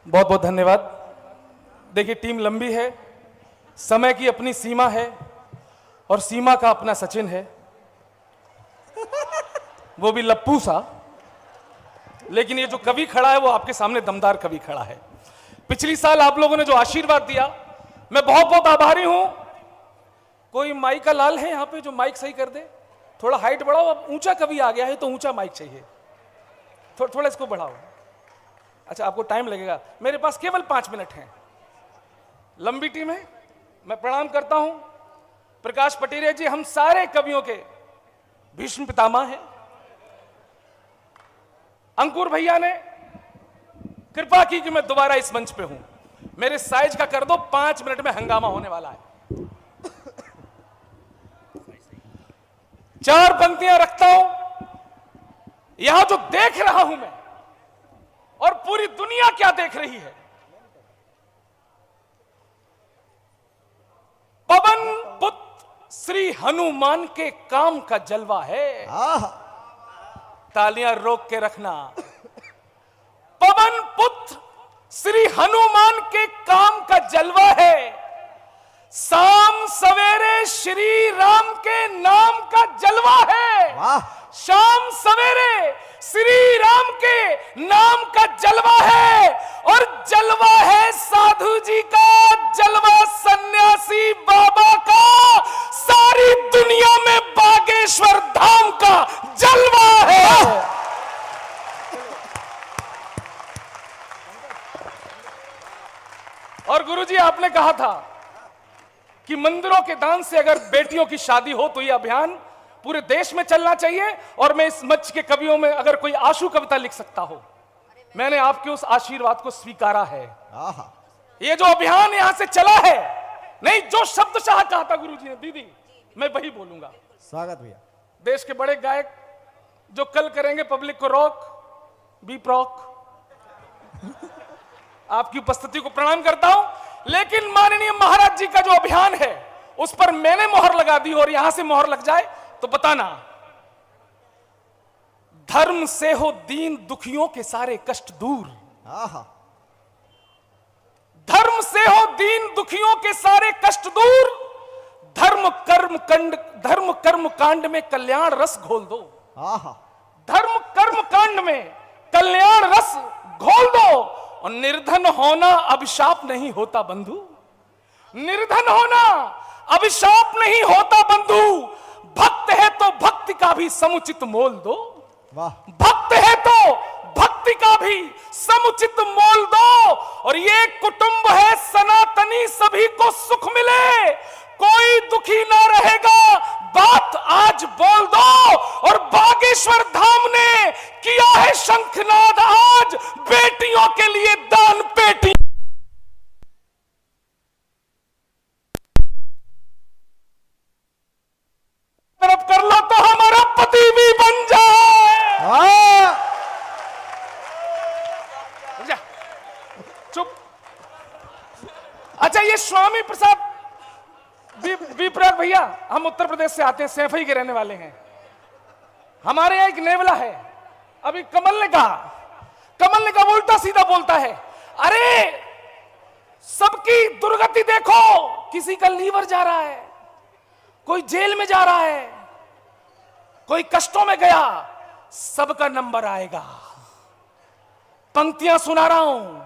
बहुत बहुत धन्यवाद। देखिए, टीम लंबी है, समय की अपनी सीमा है और सीमा का अपना सचिन है, वो भी लप्पू सा। लेकिन ये जो कवि खड़ा है वो आपके सामने दमदार कवि खड़ा है। पिछली साल आप लोगों ने जो आशीर्वाद दिया, मैं बहुत बहुत आभारी हूं। कोई माइक का लाल है यहां पे जो माइक सही कर दे? थोड़ा हाइट बढ़ाओ, अब ऊंचा कवि आ गया है तो ऊंचा माइक चाहिए। थोड़ा इसको बढ़ाओ। अच्छा, आपको टाइम लगेगा, मेरे पास केवल 5 मिनट हैं। लंबी टीम है। मैं प्रणाम करता हूं प्रकाश पटेरिया जी, हम सारे कवियों के भीष्म पितामह हैं। अंकुर भैया ने कृपा की कि मैं दोबारा इस मंच पे हूं। मेरे साइज का कर दो, 5 मिनट में हंगामा होने वाला है। 4 पंक्तियां रखता हूं। यहां जो देख रहा हूं मैं और पूरी दुनिया क्या देख रही है, पवन पुत्र श्री हनुमान के काम का जलवा है। तालियां रोक के रखना। पवन पुत्र श्री हनुमान के काम का जलवा है। शाम सवेरे श्री राम के नाम का जलवा है। शाम सवेरे श्री राम के नाम का जलवा है। और जलवा है साधु जी का, जलवा सन्यासी बाबा का, सारी दुनिया में बागेश्वर धाम का जलवा है। और गुरुजी, आपने कहा था कि मंदिरों के दान से अगर बेटियों की शादी हो तो यह अभियान पूरे देश में चलना चाहिए, और मैं इस मंच के कवियों में अगर कोई आशु कविता लिख सकता हो, मैंने आपके उस आशीर्वाद को स्वीकारा है। ये जो अभियान यहां से चला है, नहीं, जो शब्द शाह कहा था गुरुजी ने, दीदी, मैं वही बोलूंगा। स्वागत भैया। देश के बड़े गायक जो कल करेंगे पब्लिक को रॉक, बी प्रॉक, आपकी उपस्थिति को प्रणाम करता हूं। लेकिन माननीय महाराज जी का जो अभियान है उस पर मैंने मोहर लगा दी, और यहां से मोहर लग जाए तो बताना, धर्म से हो दीन दुखियों के सारे कष्ट दूर। धर्म से हो दीन दुखियों के सारे कष्ट दूर। धर्म कर्म कांड में कल्याण रस घोल दो। धर्म कर्म कांड में कल्याण रस घोल दो। और निर्धन होना अभिशाप नहीं होता बंधु। निर्धन होना अभिशाप नहीं होता बंधु। भक्त है तो भक्ति का भी समुचित मोल दो। भक्त है तो भक्ति का भी समुचित मोल दो। और ये कुटुंब है सनातनी, सभी को सुख मिले, कोई दुखी ना रहेगा, बात आज बोल दो। और बागेश्वर धाम ने किया है शंखनाद आज, बेटियों के लिए दान पेटी। तरफ कर लो तो हमारा पति भी बन जाए। चुप। अच्छा, ये स्वामी प्रसाद विप्रक भैया, हम उत्तर प्रदेश से आते हैं, सैफई के रहने वाले हैं। हमारे यहां एक नेवला है, अभी कमल ने कहा उल्टा सीधा बोलता है, अरे सबकी दुर्गति देखो, किसी का लीवर जा रहा है, कोई जेल में जा रहा है, कोई कष्टों में गया, सबका नंबर आएगा। पंक्तियां सुना रहा हूं।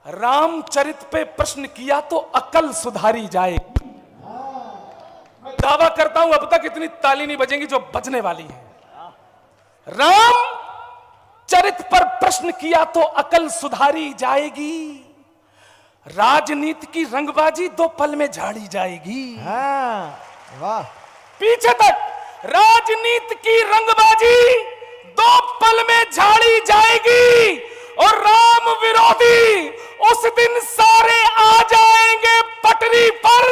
रामचरित पे प्रश्न किया तो अकल सुधारी जाएगी। दावा करता हूं अब तक इतनी ताली नहीं बजेंगी जो बजने वाली है। राम चरित पर प्रश्न किया तो अकल सुधारी जाएगी। राजनीति की रंगबाजी 2 पल में झाड़ी जाएगी। वाह। पीछे तक राजनीति की रंगबाजी 2 पल में झाड़ी जाएगी। और राम विरोधी उस दिन सारे आ जाएंगे पटरी पर,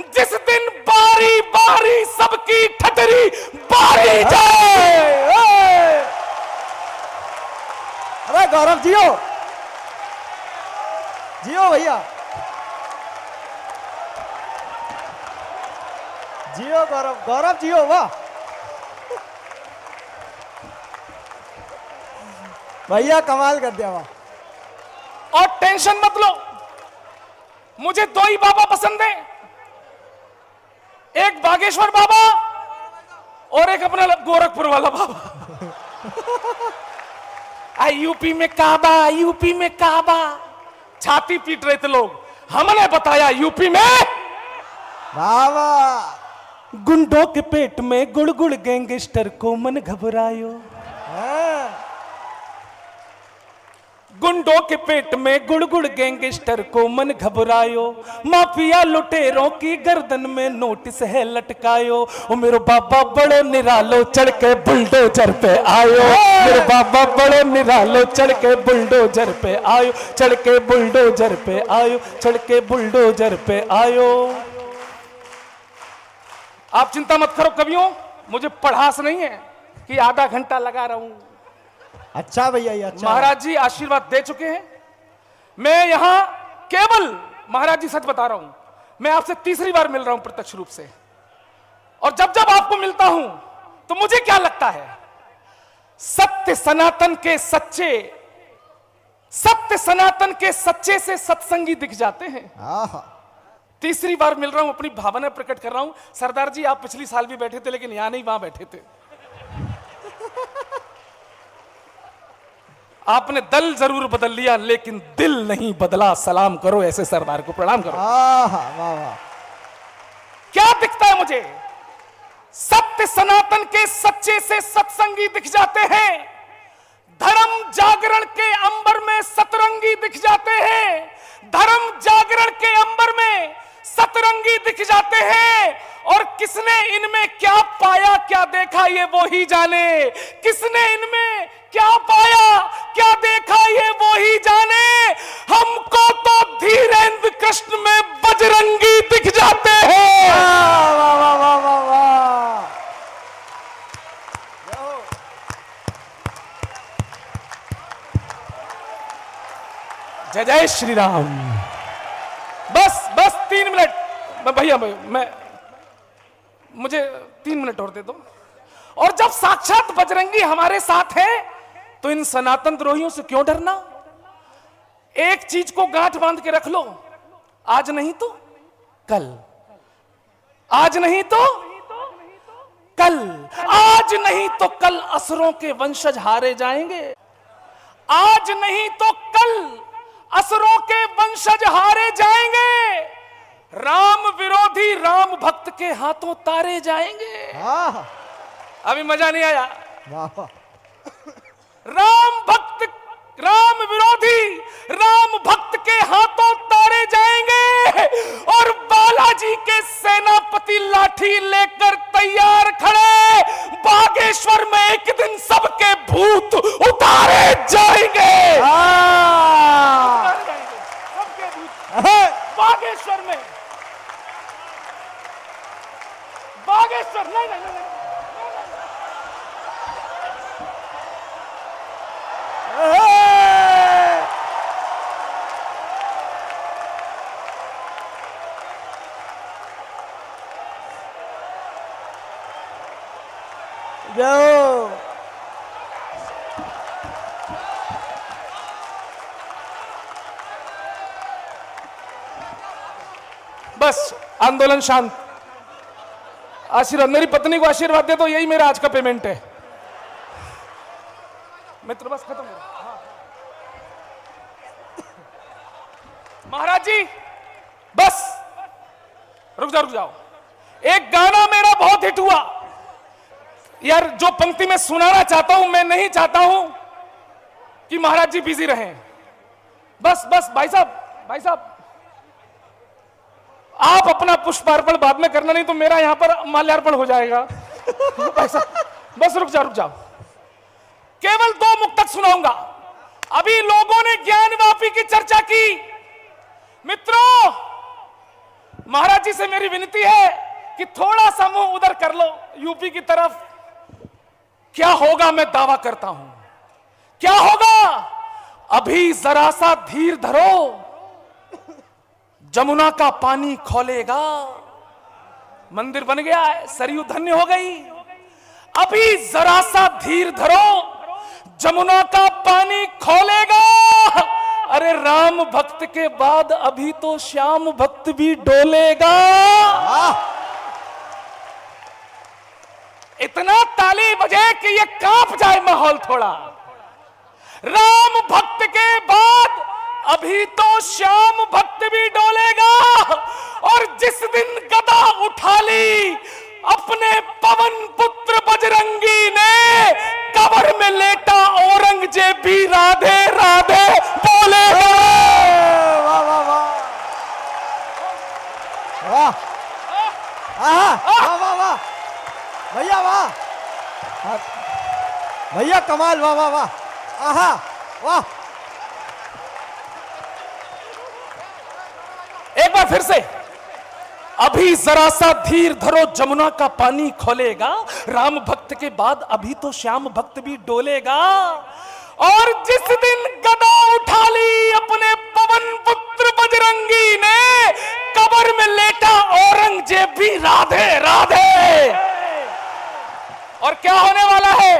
जिस दिन बारी बारी सबकी ठटरी बारी जाए। अरे गौरव जियो, जियो भैया, जियो गौरव, गौरव जियो। वाह भैया, कमाल कर दिया। वाह। और टेंशन मत लो, मुझे दो ही बाबा पसंद है, एक बागेश्वर बाबा और एक अपना गोरखपुर वाला बाबा। यूपी में काबा, यूपी में काबा, छाती पीट रहे थे लोग, हमने बताया यूपी में बाबा। गुंडों के पेट में गुड़ गुड़ गैंगस्टर को मन घबरायो। हाँ। गुंडों के पेट में गुड़ गुड़ गैंगस्टर को मन घबरायो, माफिया लुटेरों की गर्दन में नोटिस है लटकायो। ओ मेरे बाबा बड़े निरालो चढ़ के बुलडोजर पे आयो, मेरे बाबा बड़े निरालो चढ़ के बुलडोजर पे आयो, चढ़ के बुलडोजर पे आयो, चढ़ के बुलडोजर पे आयो। आप चिंता मत करो कवियों, मुझे पढ़ास नहीं है कि आधा घंटा लगा रहूं। अच्छा भैया, ये अच्छा। महाराज जी आशीर्वाद दे चुके हैं, मैं यहां केवल महाराज जी सच बता रहा हूं, मैं आपसे तीसरी बार मिल रहा हूं प्रत्यक्ष रूप से, और जब जब आपको मिलता हूं तो मुझे क्या लगता है, सत्य सनातन के सच्चे, सत्य सनातन के सच्चे से सत्संगी दिख जाते हैं। आहा। तीसरी बार मिल रहा हूं, अपनी भावना प्रकट कर रहा हूं। सरदार जी आप पिछली साल भी बैठे थे, लेकिन यहां नहीं, वहां बैठे थे। आपने दल जरूर बदल लिया, लेकिन दिल नहीं बदला। सलाम करो ऐसे सरदार को, प्रणाम करो। आहा, वाह वाह। क्या दिखता है मुझे, सत्य सनातन के सच्चे से सत्संगी दिख जाते हैं, धर्म जागरण के अंबर में सतरंगी दिख जाते हैं, धर्म जागरण के अंबर में सतरंगी दिख जाते हैं। और किसने इनमें क्या पाया क्या देखा ये वो ही जाने, किसने इनमें क्या पाया क्या देखा ये वो ही जाने। हमको तो धीरेन्द्र कृष्ण में बजरंगी दिख जाते हैं। वाह वाह वाह वाह वाह। जय जय श्री राम। बस बस 3 मिनट भैया, मैं मुझे 3 मिनट और दे दो। और जब साक्षात बजरंगी हमारे साथ है तो इन सनातन द्रोहियों से क्यों डरना। एक चीज को गांठ बांध के रख लो, आज नहीं तो कल, आज नहीं तो कल, आज नहीं तो कल असुरों के वंशज हारे जाएंगे, आज नहीं तो कल असुरों के वंशज हारे जाएंगे, राम विरोधी राम भक्त के हाथों तारे जाएंगे। आहा। अभी मजा नहीं आया। वाह वाह। राम भक्त, राम विरोधी राम भक्त के हाथों तारे जाएंगे, और बालाजी के सेनापति लाठी लेकर तैयार खड़े, बागेश्वर में एक दिन सबके भूत उतारे जाएंगे। सबके भूत बागेश्वर में, बागेश्वर नहीं नहीं नहीं, जाओ। बस आंदोलन शांत। आशीर्वाद, मेरी पत्नी को आशीर्वाद दे दो, यही मेरा आज का पेमेंट है। मित्र बस खत्म हो। हाँ। महाराज जी बस रुक जाओ, रुक जाओ। एक गाना मेरा बहुत हिट हुआ यार, जो पंक्ति मैं सुनाना चाहता हूं, मैं नहीं चाहता हूं कि महाराज जी बिजी रहें। बस बस भाई साहब, भाई साहब आप अपना पुष्पार्पण बाद में करना, नहीं तो मेरा यहां पर माल्यार्पण हो जाएगा। भाई साहब बस रुक जाओ, रुक जाओ। केवल 2 मुक्तक सुनाऊंगा। अभी लोगों ने ज्ञानवापी की चर्चा की। मित्रों, महाराज जी से मेरी विनती है कि थोड़ा सा मुंह उधर कर लो यूपी की तरफ। क्या होगा मैं दावा करता हूं, क्या होगा। अभी जरा सा धीर धरो, जमुना का पानी खोलेगा। मंदिर बन गया है, सरयू धन्य हो गई। अभी जरा सा धीर धरो, जमुना का पानी खोलेगा। अरे राम भक्त के बाद अभी तो श्याम भक्त भी डोलेगा। इतना ताली बजे कि ये कांप जाए माहौल थोड़ा। राम भक्त के बाद अभी तो श्याम भक्त भी डोलेगा। और जिस दिन गदा उठा ली अपने पवन पुत्र बजरंगी ने, कब्र में लेटा औरंगजेब भी राधे राधे बोलेगा। वाह वाह वाह वाह वाह वाह वाह भैया, वाह भैया, कमाल, वाह वाह वाह, आहा वाह। एक बार फिर से, अभी जरा सा धीर धरो जमुना का पानी खोलेगा। राम भक्त के बाद अभी तो श्याम भक्त भी डोलेगा। और जिस दिन गदा उठा ली अपने पवन पुत्र बजरंगी ने, कब्र में लेटा औरंगजेब भी राधे राधे। और क्या होने वाला है?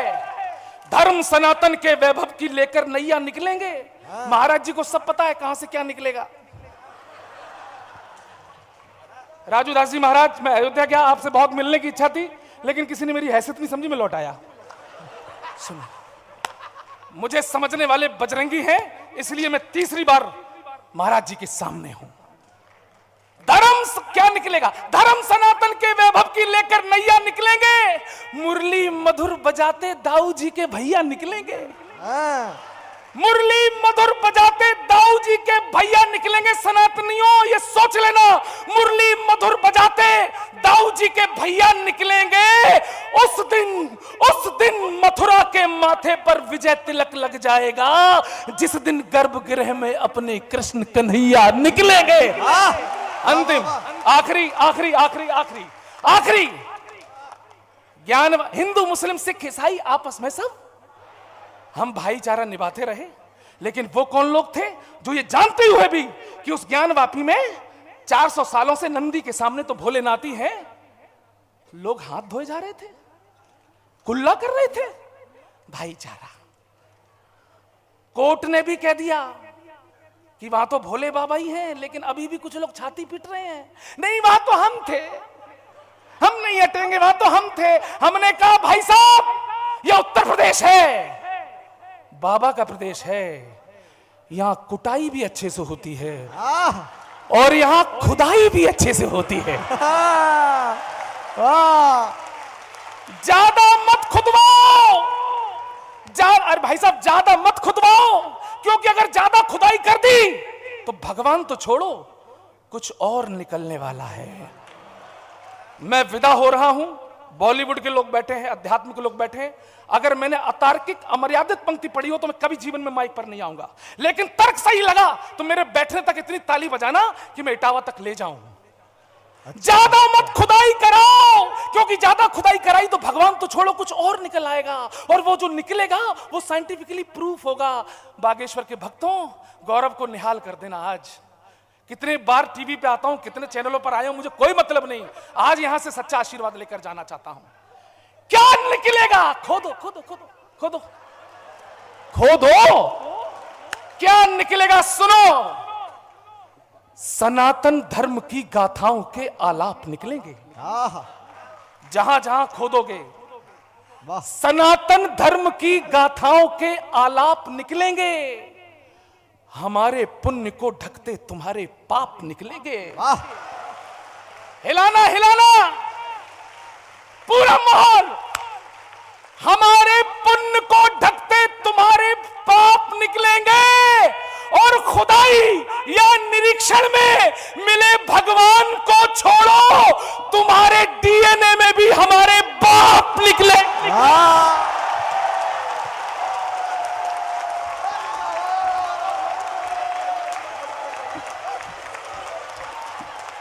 धर्म सनातन के वैभव की लेकर नैया निकलेंगे। महाराज जी को सब पता है कहां से क्या निकलेगा। राजू दास जी महाराज, मैं अयोध्या गया, आपसे बहुत मिलने की इच्छा थी, लेकिन किसी ने मेरी हैसियत नहीं समझी, मैं लौट आया। सुनो, मुझे समझने वाले बजरंगी हैं, इसलिए मैं तीसरी बार महाराज जी के सामने हूं। धर्म क्या निकलेगा? धर्म सनातन के वैभव की लेकर नैया निकलेंगे। मुरली मधुर बजाते दाऊ जी के भैया निकलेंगे। मुरली मधुर बजाते दाऊ जी के भैया निकलेंगे। सनातनियों ये सोच लेना, मुरली मधुर बजाते दाऊ जी के भैया निकलेंगे। उस दिन मथुरा के माथे पर विजय तिलक लग जाएगा, जिस दिन गर्भगृह में अपने कृष्ण कन्हैया निकलेंगे। अंतिम, आखिरी आखिरी आखिरी आखिरी आखिरी ज्ञान। हिंदू मुस्लिम सिख ईसाई आपस में सब हम भाईचारा निभाते रहे, लेकिन वो कौन लोग थे जो ये जानते हुए भी कि उस ज्ञानवापी में 400 सालों से नंदी के सामने तो भोलेनाथी हैं, लोग हाथ धोए जा रहे थे, कुल्ला कर रहे थे। भाईचारा। कोर्ट ने भी कह दिया कि वहां तो भोले बाबा ही हैं, लेकिन अभी भी कुछ लोग छाती पीट रहे हैं, नहीं वहां तो हम थे, हम नहीं हटेंगे, वहां तो हम थे। हमने कहा भाई साहब यह उत्तर प्रदेश है, बाबा का प्रदेश है, यहां कुटाई भी अच्छे से होती है और यहां खुदाई भी अच्छे से होती है। ज्यादा मत खुदवाओ, अरे भाई साहब ज्यादा मत खुदवाओ, क्योंकि अगर ज्यादा खुदाई कर दी तो भगवान तो छोड़ो कुछ और निकलने वाला है। मैं विदा हो रहा हूं। बॉलीवुड के लोग बैठे हैं, अध्यात्म के लोग बैठे हैं। अगर मैंने अतार्किक अमर्यादित पंक्ति पढ़ी हो तो मैं कभी जीवन में माइक पर नहीं आऊंगा, लेकिन तर्क सही लगा तो मेरे बैठने तक इतनी ताली बजाना कि मैं इटावा तक ले जाऊं। ज्यादा मत खुदाई कराओ, क्योंकि ज्यादा खुदाई कराई तो भगवान तो छोड़ो कुछ और निकल आएगा, और वो जो निकलेगा वो साइंटिफिकली प्रूफ होगा। बागेश्वर के भक्तों, गौरव को निहाल कर देना। आज कितने बार टीवी पे आता हूं, कितने चैनलों पर आया हूं, मुझे कोई मतलब नहीं। आज यहां से सच्चा आशीर्वाद लेकर जाना चाहता हूं। क्या निकलेगा? खोदो खोदो खोदो खोदो खोदो, क्या निकलेगा? सुनो, सनातन धर्म की गाथाओं के आलाप निकलेंगे। जहां जहां खोदोगे सनातन धर्म की गाथाओं के आलाप निकलेंगे। हमारे पुण्य को ढकते तुम्हारे पाप निकलेंगे। हिलाना हिलाना पूरा माहौल। हमारे पुण्य को ढकते तुम्हारे पाप निकलेंगे, और खुदाई या निरीक्षण में मिले भगवान को छोड़ो, तुम्हारे डीएनए में भी हमारे बाप निकले।